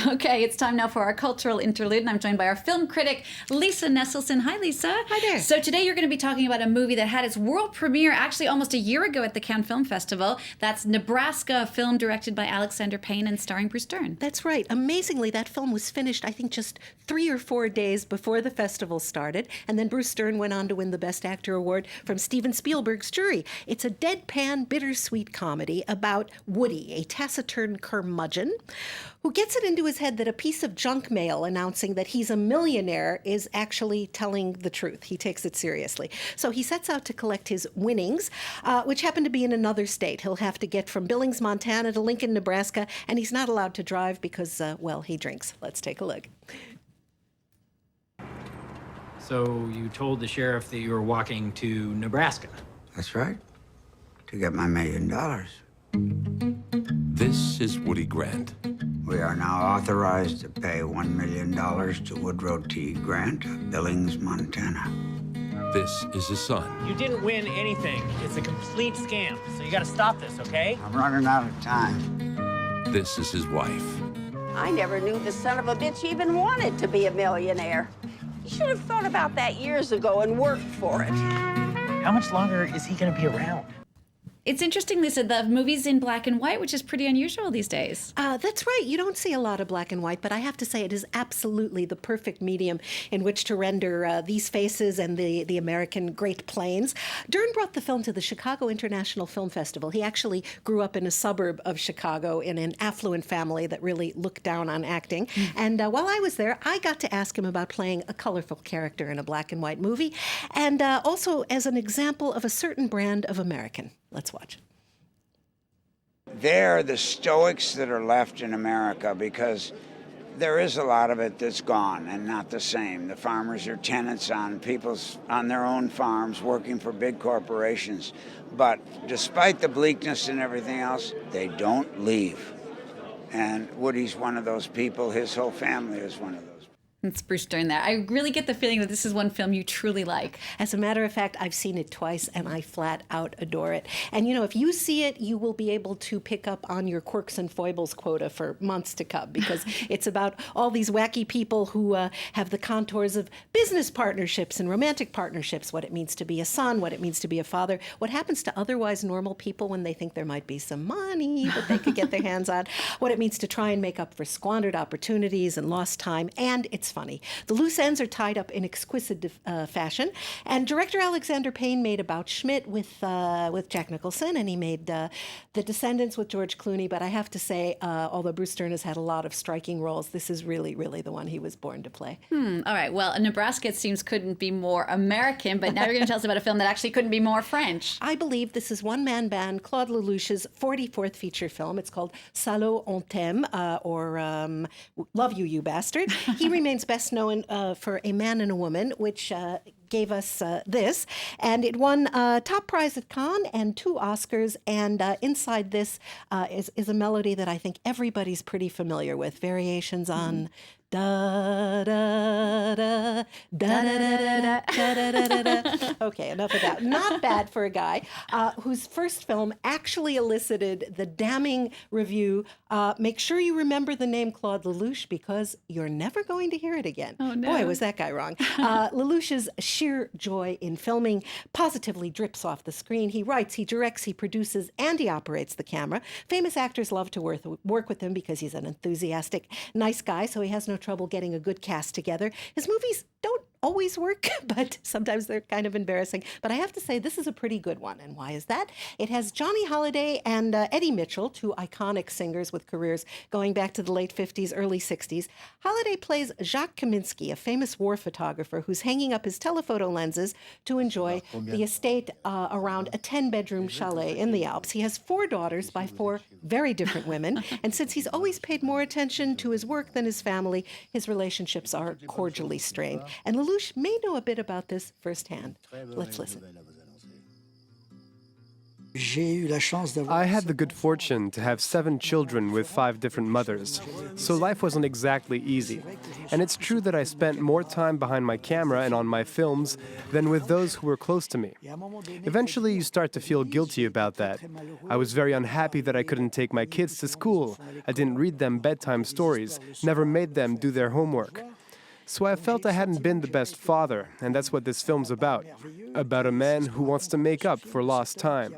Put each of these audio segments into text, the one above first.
Okay, it's time now for our cultural interlude, and I'm joined by our film critic, Lisa Nesselson. Hi, Lisa. Hi there. So today you're going to be talking about a movie that had its world premiere actually almost a year ago at the Cannes Film Festival. That's Nebraska, a film directed by Alexandre Payne and starring Bruce Dern. That's right. Amazingly, that film was finished, I think, just 3 or 4 days before the festival started, and then Bruce Dern went on to win the Best Actor award from Steven Spielberg's jury. It's a deadpan, bittersweet comedy about Woody, a taciturn curmudgeon, who gets it into his head that a piece of junk mail announcing that he's a millionaire is actually telling the truth. He takes it seriously. So he sets out to collect his winnings, which happen to be in another state. He'll have to get from Billings, Montana to Lincoln, Nebraska, and he's not allowed to drive because, well, he drinks. Let's take a look. So you told the sheriff that you were walking to Nebraska? That's right. To get my $1 million. This is Woody Grant. We are now authorized to pay $1 million to Woodrow T. Grant of Billings, Montana. This is his son. You didn't win anything. It's a complete scam. So you gotta stop this, okay? I'm running out of time. This is his wife. I never knew the son of a bitch even wanted to be a millionaire. You should have thought about that years ago and worked for it. How much longer is he gonna be around? It's interesting, Lisa, the movie's in black and white, which is pretty unusual these days. That's right. You don't see a lot of black and white, but I have to say it is absolutely the perfect medium in which to render these faces and the American Great Plains. Dern brought the film to the Chicago International Film Festival. He actually grew up in a suburb of Chicago in an affluent family that really looked down on acting. And while I was there, I got to ask him about playing a colorful character in a black and white movie, and also as an example of a certain brand of American. Let's watch. They're the stoics that are left in America because there is a lot of it that's gone and not the same. The farmers are tenants on their own farms working for big corporations. But despite the bleakness and everything else, they don't leave. And Woody's one of those people. His whole family is one of those. It's Bruce Dern there. I really get the feeling that this is one film you truly like. As a matter of fact, I've seen it twice, and I flat out adore it. And, you know, if you see it, you will be able to pick up on your quirks and foibles quota for months to come, because it's about all these wacky people who have the contours of business partnerships and romantic partnerships, what it means to be a son, what it means to be a father, what happens to otherwise normal people when they think there might be some money that they could get their hands on, what it means to try and make up for squandered opportunities and lost time, and it's funny. The loose ends are tied up in exquisite fashion. And director Alexandre Payne made About Schmidt with Jack Nicholson, and he made The Descendants with George Clooney. But I have to say, although Bruce Dern has had a lot of striking roles, this is really, really the one he was born to play. All right. Well, Nebraska, it seems, couldn't be more American, but now you're going to tell us about a film that actually couldn't be more French. I believe this is one-man band Claude Lelouch's 44th feature film. It's called Salaud on t'aime, or Love You, You Bastard. He remains best known for A Man and a Woman, which gave us this. And it won top prize at Cannes and 2 Oscars. And inside this is a melody that I think everybody's pretty familiar with, variations on da da da da da da da da da. Okay, enough of that. Not bad for a guy whose first film actually elicited the damning review. Make sure you remember the name Claude Lelouch, because you're never going to hear it again. Oh, no. Boy, was that guy wrong. Lelouch's sheer joy in filming positively drips off the screen. He writes, he directs, he produces, and he operates the camera. Famous actors love to work with him because he's an enthusiastic, nice guy, so he has no trouble getting a good cast together. His movies don't always work, but sometimes they're kind of embarrassing. But I have to say, this is a pretty good one. And why is that? It has Johnny Hallyday and Eddie Mitchell, 2 iconic singers with careers going back to the late 50s, early 60s. Hallyday plays Jacques Kaminsky, a famous war photographer who's hanging up his telephoto lenses to enjoy the estate around a 10-bedroom chalet in the Alps. He has 4 daughters by 4 very different women. And since he's always paid more attention to his work than his family, his relationships are cordially strained. And Lelouch may know a bit about this firsthand. Let's listen. I had the good fortune to have 7 children with 5 different mothers, so life wasn't exactly easy. And it's true that I spent more time behind my camera and on my films than with those who were close to me. Eventually, you start to feel guilty about that. I was very unhappy that I couldn't take my kids to school. I didn't read them bedtime stories, never made them do their homework. So I felt I hadn't been the best father, and that's what this film's about a man who wants to make up for lost time.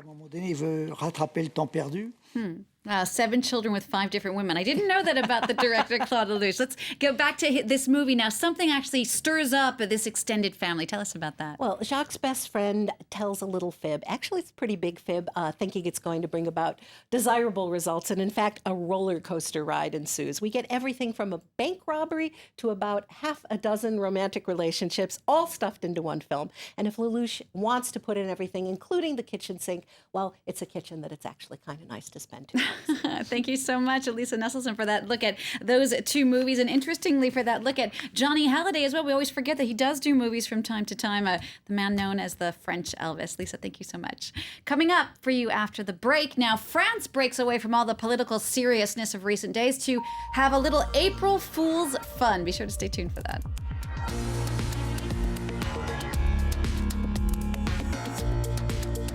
7 children with 5 different women. I didn't know that about the director, Claude LELOUCH. Let's go back to this movie now. Something actually stirs up this extended family. Tell us about that. Well, Jacques' best friend tells a little fib. Actually, it's a pretty big fib, thinking it's going to bring about desirable results. And in fact, a roller coaster ride ensues. We get everything from a bank robbery to about half a dozen romantic relationships, all stuffed into one film. And if LELOUCH wants to put in everything, including the kitchen sink, well, it's a kitchen that it's actually kind of nice to spend 2 months. Thank you so much, Elisa Nesselson, for that look at those 2 movies. And interestingly, for that look at Johnny Hallyday as well. We always forget that he does do movies from time to time. The man known as the French Elvis. Lisa, thank you so much. Coming up for you after the break. Now, France breaks away from all the political seriousness of recent days to have a little April Fool's fun. Be sure to stay tuned for that.